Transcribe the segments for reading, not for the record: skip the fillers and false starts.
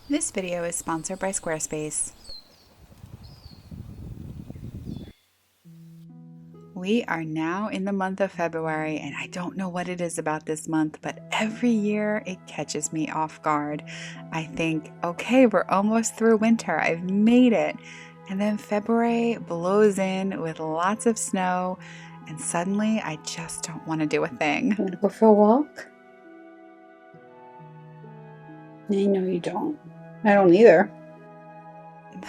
This video is sponsored by Squarespace. We are now in the month of February, and I don't know what it is about this month, but every year it catches me off guard. I think, okay, we're almost through winter, I've made it. And then February blows in with lots of snow, and suddenly I just don't want to do a thing. Want to go for a walk? I know you don't. I don't either.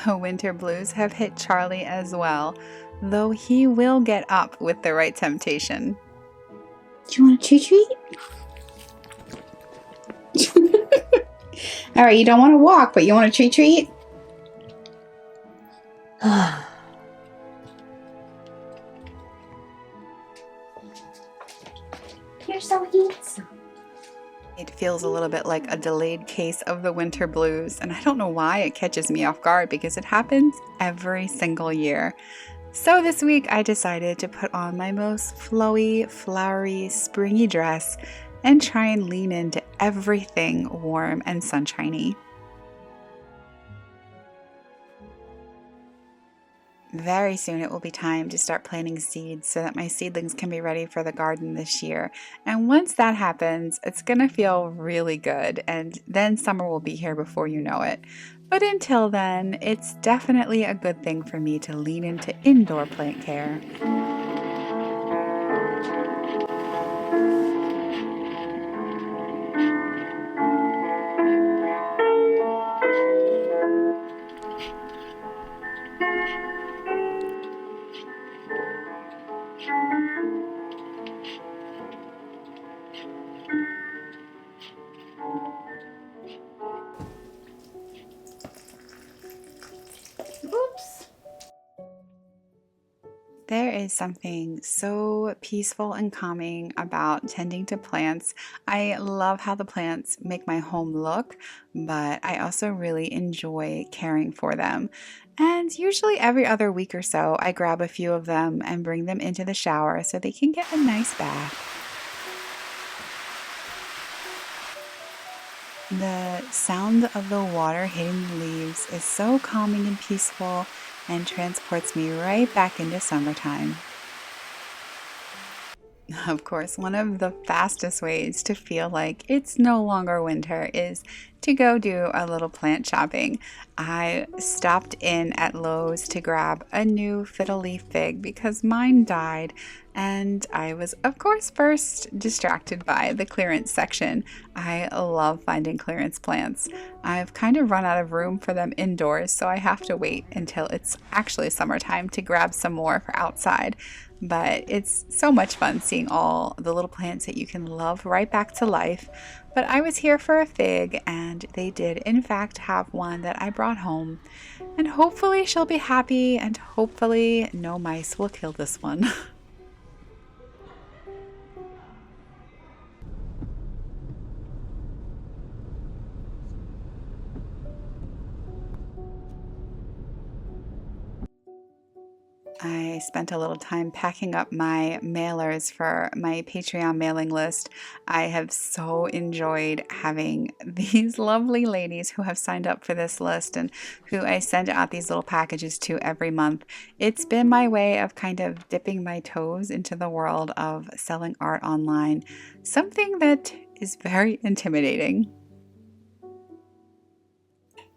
The winter blues have hit Charlie as well, though he will get up with the right temptation. Do you want a treat? All right, you don't want to walk, but you want a treat? You're so handsome. It feels a little bit like a delayed case of the winter blues, and I don't know why it catches me off guard because it happens every single year. So this week I decided to put on my most flowy, flowery, springy dress and try and lean into everything warm and sunshiny. Very soon it will be time to start planting seeds so that my seedlings can be ready for the garden this year. And once that happens, it's going to feel really good, and then summer will be here before you know it. But until then, it's definitely a good thing for me to lean into indoor plant care. Oops. There is something so peaceful and calming about tending to plants. I love how the plants make my home look, but I also really enjoy caring for them. And usually every other week or so, I grab a few of them and bring them into the shower so they can get a nice bath. The sound of the water hitting the leaves is so calming and peaceful and transports me right back into summertime. Of course, one of the fastest ways to feel like it's no longer winter is to go do a little plant shopping. I stopped in at Lowe's to grab a new fiddle leaf fig because mine died, and I was, of course, first distracted by the clearance section. I love finding clearance plants. I've kind of run out of room for them indoors, so I have to wait until it's actually summertime to grab some more for outside. But it's so much fun seeing all the little plants that you can love right back to life. But I was here for a fig, and they did in fact have one that I brought home. And hopefully she'll be happy, and hopefully no mice will kill this one. I spent a little time packing up my mailers for my Patreon mailing list. I have so enjoyed having these lovely ladies who have signed up for this list and who I send out these little packages to every month. It's been my way of kind of dipping my toes into the world of selling art online, something that is very intimidating.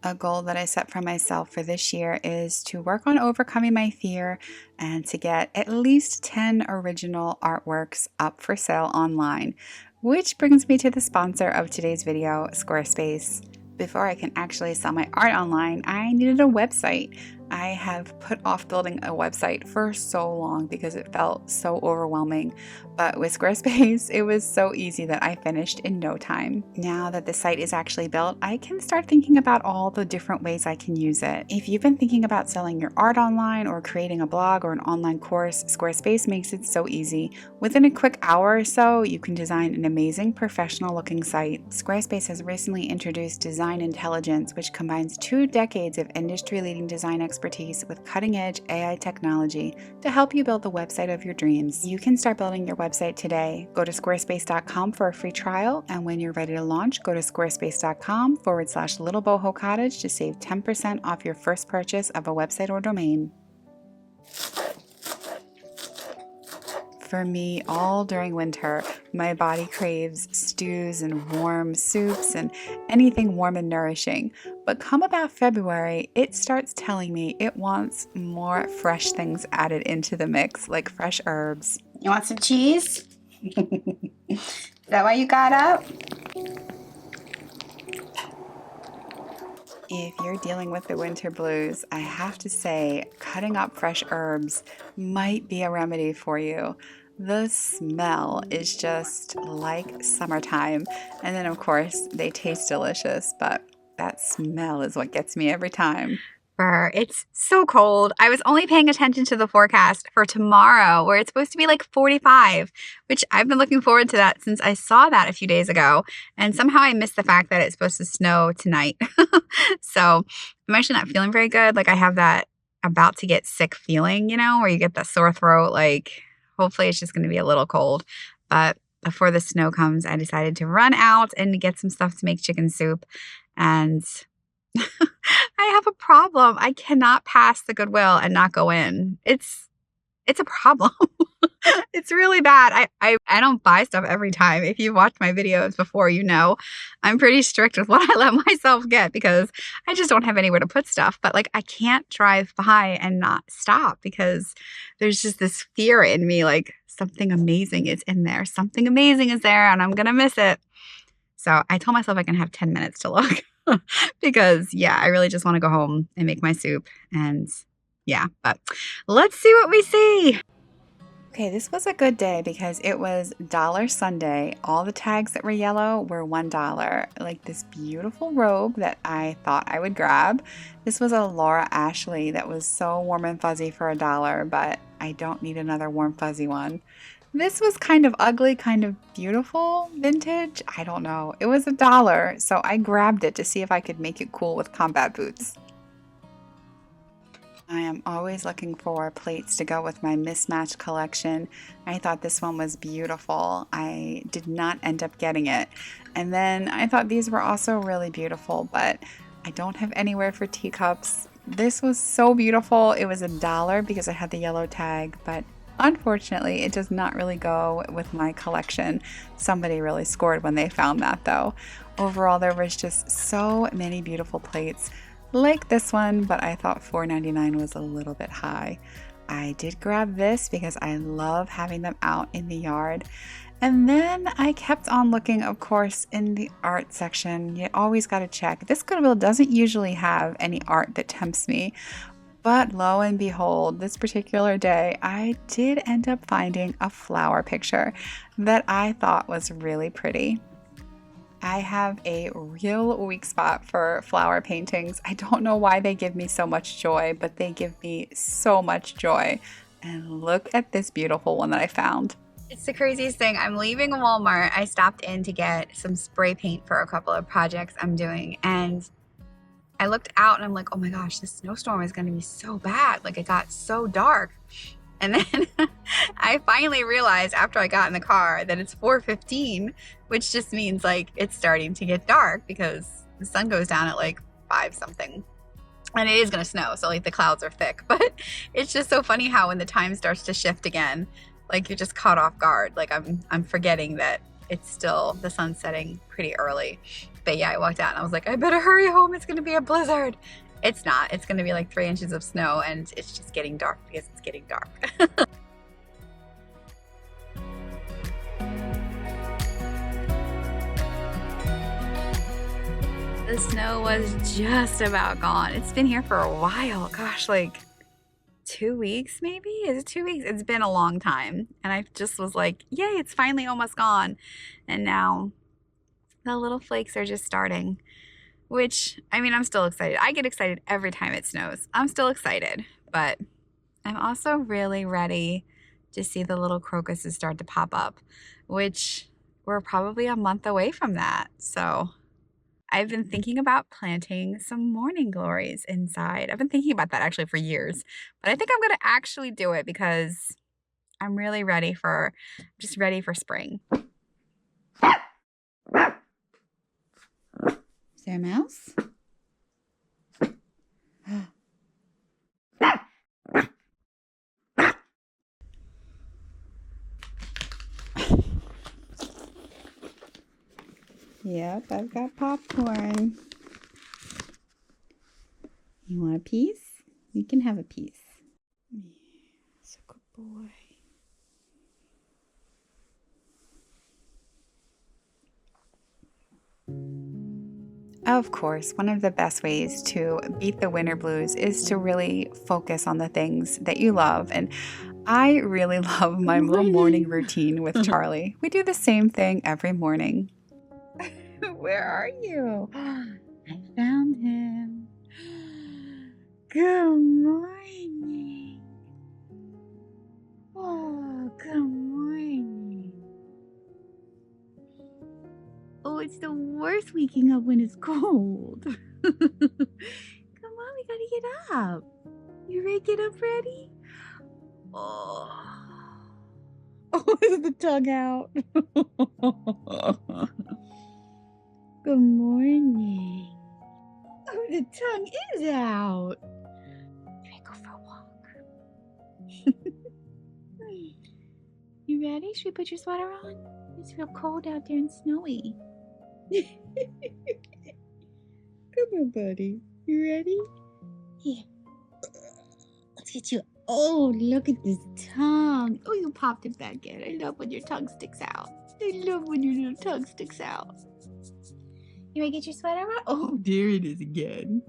A goal that I set for myself for this year is to work on overcoming my fear and to get at least 10 original artworks up for sale online, which brings me to the sponsor of today's video, Squarespace. Before I can actually sell my art online, I needed a website. I have put off building a website for so long because it felt so overwhelming, but with Squarespace, it was so easy that I finished in no time. Now that the site is actually built, I can start thinking about all the different ways I can use it. If you've been thinking about selling your art online or creating a blog or an online course, Squarespace makes it so easy. Within a quick hour or so, you can design an amazing professional looking site. Squarespace has recently introduced Design Intelligence, which combines 2 decades of industry-leading design expertise expertise with cutting-edge AI technology to help you build the website of your dreams. You can start building your website today. Go to squarespace.com for a free trial, and when you're ready to launch, go to squarespace.com/littlebohocottage to save 10% off your first purchase of a website or domain. For me, all during winter, my body craves stews and warm soups and anything warm and nourishing. But come about February, it starts telling me it wants more fresh things added into the mix, like fresh herbs. You want some cheese? Is that why you got up? If you're dealing with the winter blues, I have to say, cutting up fresh herbs might be a remedy for you. The smell is just like summertime. And then, of course, they taste delicious, but that smell is what gets me every time. It's so cold. I was only paying attention to the forecast for tomorrow, where it's supposed to be like 45, which I've been looking forward to that since I saw that a few days ago. And somehow I missed the fact that it's supposed to snow tonight. So I'm actually not feeling very good. Like I have that about to get sick feeling, where you get that sore throat. Like hopefully it's just going to be a little cold. But before the snow comes, I decided to run out and get some stuff to make chicken soup. And I have a problem. I cannot pass the Goodwill and not go in. It's a problem. It's really bad. I don't buy stuff every time. If you've watched my videos before, I'm pretty strict with what I let myself get because I just don't have anywhere to put stuff. But like I can't drive by and not stop because there's just this fear in me like something amazing is in there. Something amazing is there and I'm going to miss it. So I told myself I can have 10 minutes to look. Because, I really just want to go home and make my soup. And but let's see what we see. Okay, this was a good day because it was Dollar Sunday. All the tags that were yellow were $1. Like this beautiful robe that I thought I would grab. This was a Laura Ashley that was so warm and fuzzy for $1, but I don't need another warm fuzzy one. This was kind of ugly, kind of beautiful, vintage. I don't know. It was $1, so I grabbed it to see if I could make it cool with combat boots. I am always looking for plates to go with my mismatched collection. I thought this one was beautiful. I did not end up getting it. And then I thought these were also really beautiful, but I don't have anywhere for teacups. This was so beautiful. It was $1 because I had the yellow tag, but unfortunately, it does not really go with my collection. Somebody really scored when they found that though. Overall, there was just so many beautiful plates like this one, but I thought $4.99 was a little bit high. I did grab this because I love having them out in the yard. And then I kept on looking, of course, in the art section. You always got to check. This Goodwill doesn't usually have any art that tempts me. But lo and behold, this particular day, I did end up finding a flower picture that I thought was really pretty. I have a real weak spot for flower paintings. I don't know why they give me so much joy, but they give me so much joy. And look at this beautiful one that I found. It's the craziest thing. I'm leaving Walmart. I stopped in to get some spray paint for a couple of projects I'm doing. And I looked out and I'm like, oh my gosh, this snowstorm is going to be so bad. Like it got so dark. And then I finally realized after I got in the car that it's 4:15, which just means like it's starting to get dark because the sun goes down at like 5 something. And it is going to snow. So like the clouds are thick, but it's just so funny how when the time starts to shift again, like you're just caught off guard. Like I'm forgetting that it's still the sun's setting pretty early. But I walked out and I was like, I better hurry home. It's going to be a blizzard. It's not. It's going to be like 3 inches of snow and it's just getting dark because it's getting dark. The snow was just about gone. It's been here for a while. Gosh, like 2 weeks maybe? Is it 2 weeks? It's been a long time. And I just was like, yay, it's finally almost gone. And now the little flakes are just starting. Which, I mean, I'm still excited. I get excited every time it snows. I'm still excited, but I'm also really ready to see the little crocuses start to pop up, which we're probably a month away from that. So I've been thinking about planting some morning glories inside. I've been thinking about that actually for years, but I think I'm going to actually do it because I'm really ready for spring. Is there a mouse? Yep, I've got popcorn. You want a piece? You can have a piece. Yeah, it's a good boy. Of course, one of the best ways to beat the winter blues is to really focus on the things that you love. And I really love my little morning routine with Charlie. We do the same thing every morning. Where are you? I found him. Good morning. Oh, good morning. Oh, it's the worst waking up when it's cold. Come on, we gotta get up. You ready to get up, ready? Oh, is the tongue out? Good morning. Oh, the tongue is out. Should I go for a walk? You ready? Should we put your sweater on? It's real cold out there and snowy. Come on, buddy. You ready? Here. Let's get you. Oh, look at this tongue. Oh, you popped it back in. I love when your tongue sticks out. I love when your little tongue sticks out. You ready to get your sweater on? Oh, there it is again.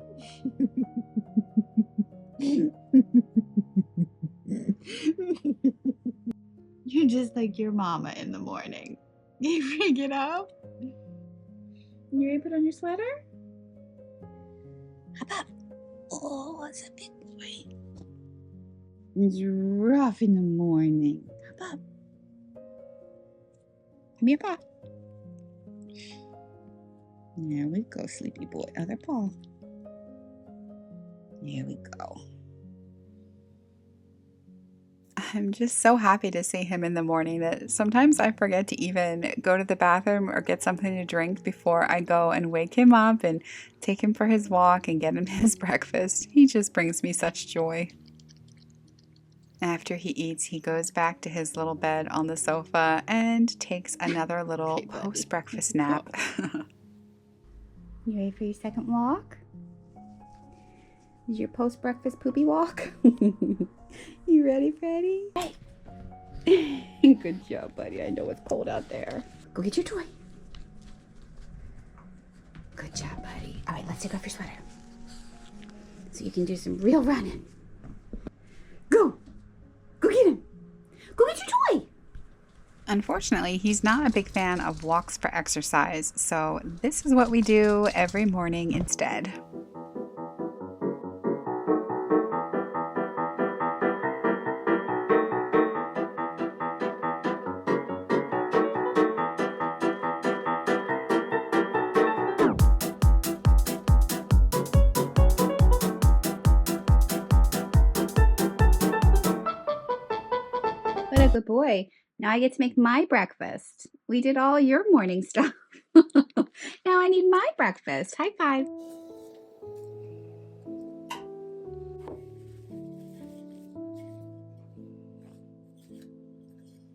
You're just like your mama in the morning. You ready to get up? You ready to put on your sweater? How about? Oh, it's a big boy. It's rough in the morning. How about? Give me your paw. There we go, sleepy boy. Other paw. There we go. I'm just so happy to see him in the morning that sometimes I forget to even go to the bathroom or get something to drink before I go and wake him up and take him for his walk and get him his breakfast. He just brings me such joy. After he eats, he goes back to his little bed on the sofa and takes another little post-breakfast nap. You ready for your second walk? Is your post-breakfast poopy walk? You ready, Freddie? Hey. Good job, buddy. I know it's cold out there. Go get your toy. Good job, buddy. All right, let's take off your sweater so you can do some real running. Go. Go get him. Go get your toy. Unfortunately, he's not a big fan of walks for exercise, so this is what we do every morning instead. What a good boy. Now I get to make my breakfast. We did all your morning stuff. Now I need my breakfast. High five.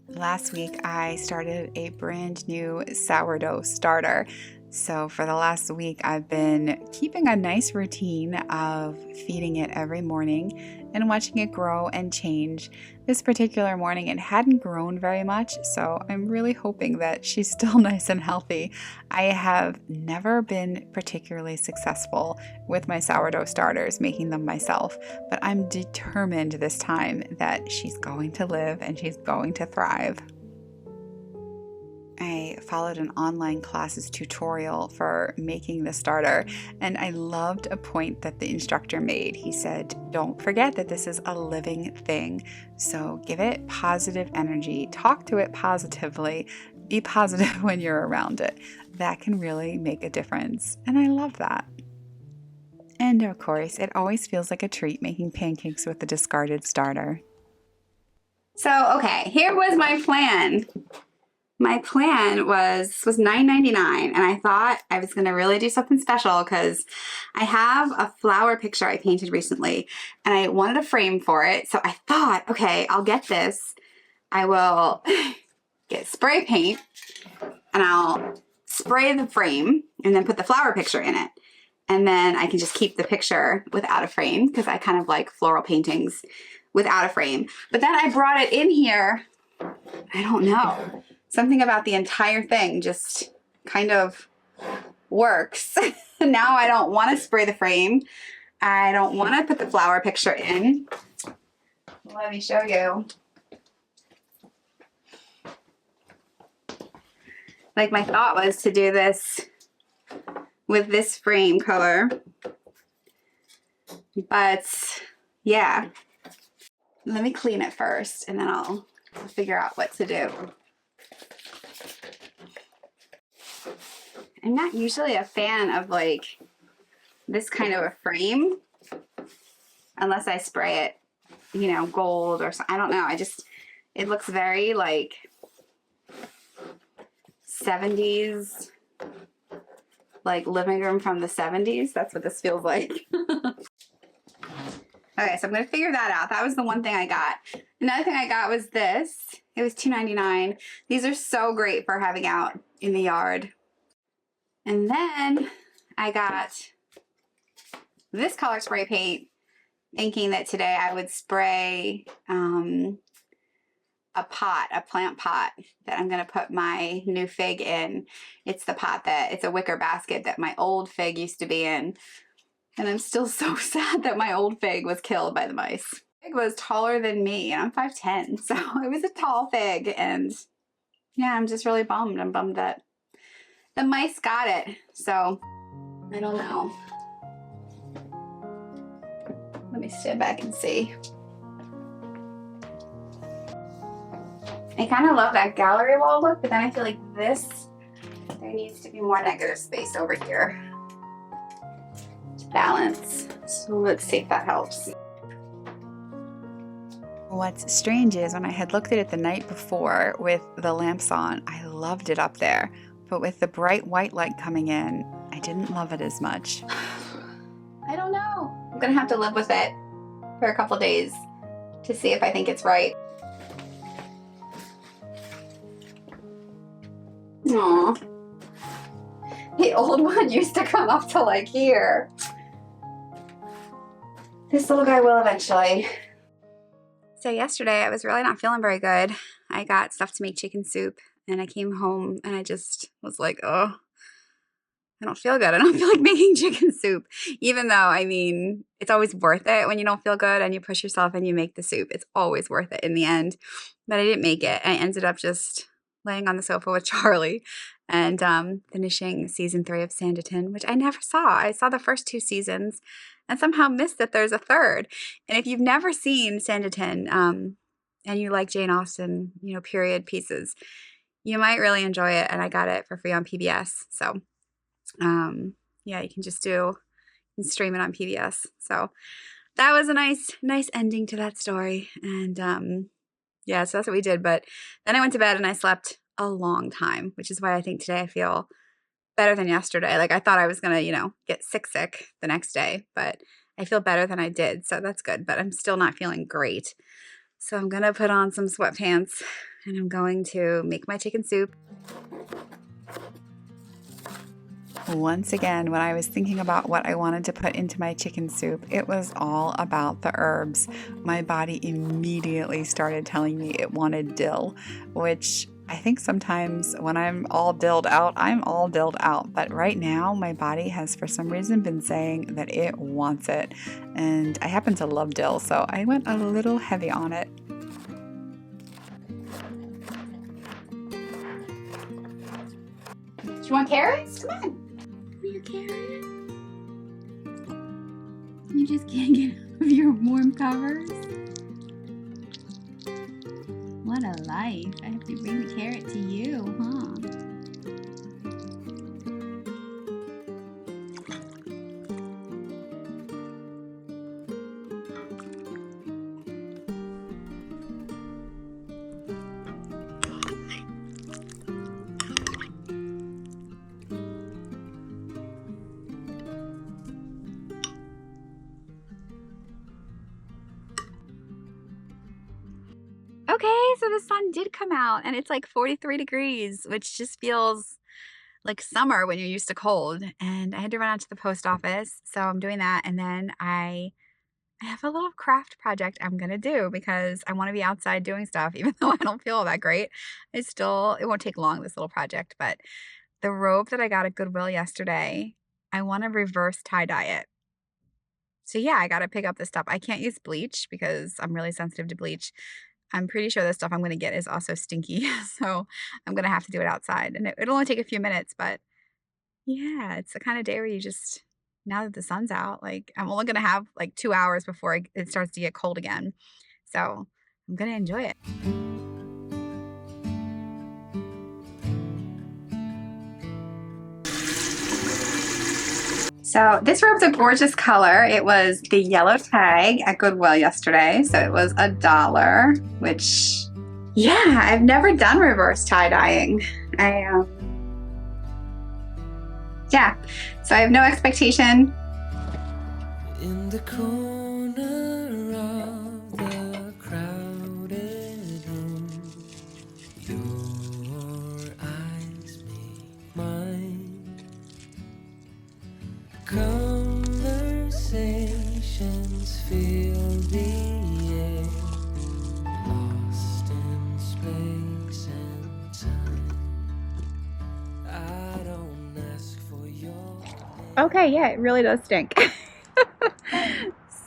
Last week, I started a brand new sourdough starter. So for the last week, I've been keeping a nice routine of feeding it every morning and watching it grow and change. This particular morning, it hadn't grown very much, so I'm really hoping that she's still nice and healthy. I have never been particularly successful with my sourdough starters, making them myself, but I'm determined this time that she's going to live and she's going to thrive. I followed an online classes tutorial for making the starter, and I loved a point that the instructor made. He said, don't forget that this is a living thing, so give it positive energy, talk to it positively, be positive when you're around it. that can really make a difference, and I love that. And of course, it always feels like a treat making pancakes with a discarded starter. So, okay, here was my plan. My plan was $9.99, and I thought I was going to really do something special because I have a flower picture I painted recently, and I wanted a frame for it. So I thought, okay, I'll get this. I will get spray paint, and I'll spray the frame, and then put the flower picture in it. And then I can just keep the picture without a frame because I kind of like floral paintings without a frame. But then I brought it in here. I don't know. Something about the entire thing just kind of works. Now I don't want to spray the frame. I don't want to put the flower picture in. Let me show you. Like, my thought was to do this with this frame color. But yeah, let me clean it first and then I'll figure out what to do. I'm not usually a fan of like this kind of a frame unless I spray it, you know, gold or something. I don't know. It looks very like 70s, like living room from the 70s. That's what this feels like. Okay, so I'm gonna figure that out. That was the one thing I got. Another thing I got was this. It was $2.99. These are so great for having out in the yard. And then I got this color spray paint, thinking that today I would spray a plant pot that I'm gonna put my new fig in. It's it's a wicker basket that my old fig used to be in. And I'm still so sad that my old fig was killed by the mice. The fig was taller than me, and I'm 5'10", so it was a tall fig, and yeah, I'm just really bummed. I'm bummed that the mice got it, so I don't know. Let me stand back and see. I kind of love that gallery wall look, but then I feel like there needs to be more negative space over here to balance. So let's see if that helps. What's strange is when I had looked at it the night before with the lamps on, I loved it up there. But with the bright white light coming in, I didn't love it as much. I don't know. I'm gonna have to live with it for a couple days to see if I think it's right. Aww. The old one used to come up to like here. This little guy will eventually. So yesterday I was really not feeling very good. I got stuff to make chicken soup and I came home and I just was like, oh, I don't feel good. I don't feel like making chicken soup. Even though, I mean, it's always worth it when you don't feel good and you push yourself and you make the soup. It's always worth it in the end. But I didn't make it. I ended up just laying on the sofa with Charlie and finishing season 3 of Sanditon, which I never saw. I saw the first 2 seasons and somehow missed that there's a third. And if you've never seen Sanditon and you like Jane Austen, you know, period pieces, you might really enjoy it. And I got it for free on PBS. So yeah, you can stream it on PBS. So that was a nice ending to that story. And yeah, so that's what we did. But then I went to bed and I slept a long time, which is why I think today I feel better than yesterday. Like I thought I was going to, you know, get sick the next day, but I feel better than I did. So that's good, but I'm still not feeling great. So I'm going to put on some sweatpants and I'm going to make my chicken soup. Once again, when I was thinking about what I wanted to put into my chicken soup, it was all about the herbs. My body immediately started telling me it wanted dill, which I think sometimes when I'm all dilled out, I'm all dilled out. But right now, my body has for some reason been saying that it wants it. And I happen to love dill, so I went a little heavy on it. Do you want carrots? Come on. Your carrot? You just can't get out of your warm covers? What a life. I have to bring the carrot to you, huh? Okay, so the sun did come out and it's like 43 degrees, which just feels like summer when you're used to cold. And I had to run out to the post office, so I'm doing that. And then I have a little craft project I'm gonna do because I want to be outside doing stuff, even though I don't feel all that great. It won't take long, this little project, but the robe that I got at Goodwill yesterday, I want to reverse tie-dye it. So yeah, I got to pick up this stuff. I can't use bleach because I'm really sensitive to bleach. I'm pretty sure the stuff I'm going to get is also stinky. So I'm going to have to do it outside. And it'll only take a few minutes, but yeah, it's the kind of day where you just, now that the sun's out, like I'm only going to have like 2 hours before it starts to get cold again. So I'm going to enjoy it. So this robe's a gorgeous color. It was the yellow tag at Goodwill yesterday. So it was $1, which, yeah, I've never done reverse tie-dyeing. Yeah, so I have no expectation. In the corner of the crowded room, your eyes meet mine. Conversations fill the air, lost in space and time. I don't ask for your name. Okay, yeah, it really does stink.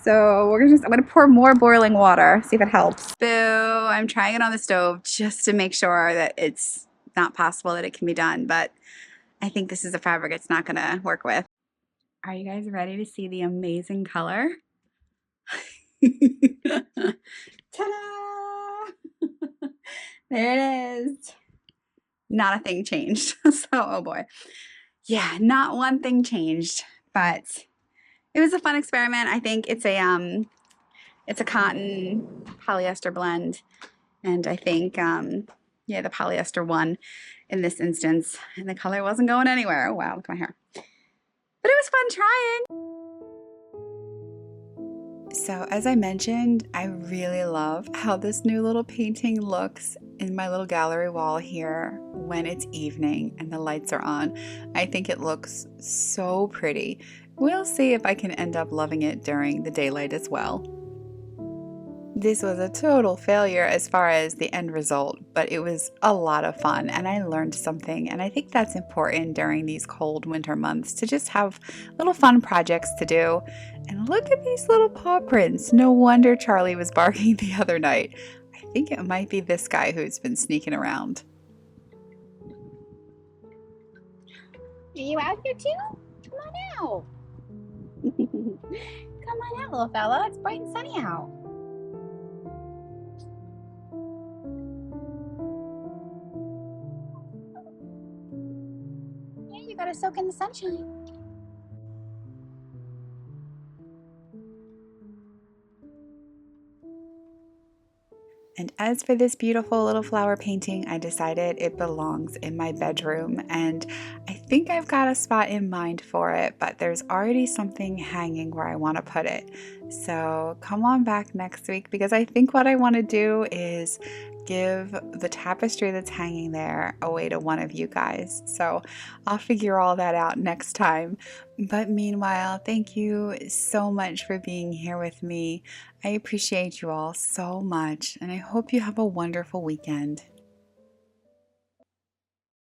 So I'm gonna pour more boiling water, see if it helps. Boo, I'm trying it on the stove just to make sure that it's not possible that it can be done, but I think this is a fabric it's not gonna work with. Are you guys ready to see the amazing color? Ta-da! There it is. Not a thing changed. So, oh boy. Yeah, not one thing changed, but it was a fun experiment. I think it's a cotton polyester blend, and I think yeah, the polyester won in this instance, and the color wasn't going anywhere. Oh wow, look at my hair. But it was fun trying. So as I mentioned, I really love how this new little painting looks in my little gallery wall here when it's evening and the lights are on. I think it looks so pretty. We'll see if I can end up loving it during the daylight as well. This was a total failure as far as the end result, but it was a lot of fun and I learned something, and I think that's important during these cold winter months to just have little fun projects to do. And look at these little paw prints. No wonder Charlie was barking the other night. I think it might be this guy who's been sneaking around. Are you out here too? Come on out. Come on out, little fella. It's bright and sunny out. Yeah, you gotta soak in the sunshine. And as for this beautiful little flower painting, I decided it belongs in my bedroom, and I think I've got a spot in mind for it, but there's already something hanging where I want to put it. So come on back next week, because I think what I want to do is give the tapestry that's hanging there away to one of you guys. So I'll figure all that out next time. But meanwhile, thank you so much for being here with me. I appreciate you all so much, and I hope you have a wonderful weekend.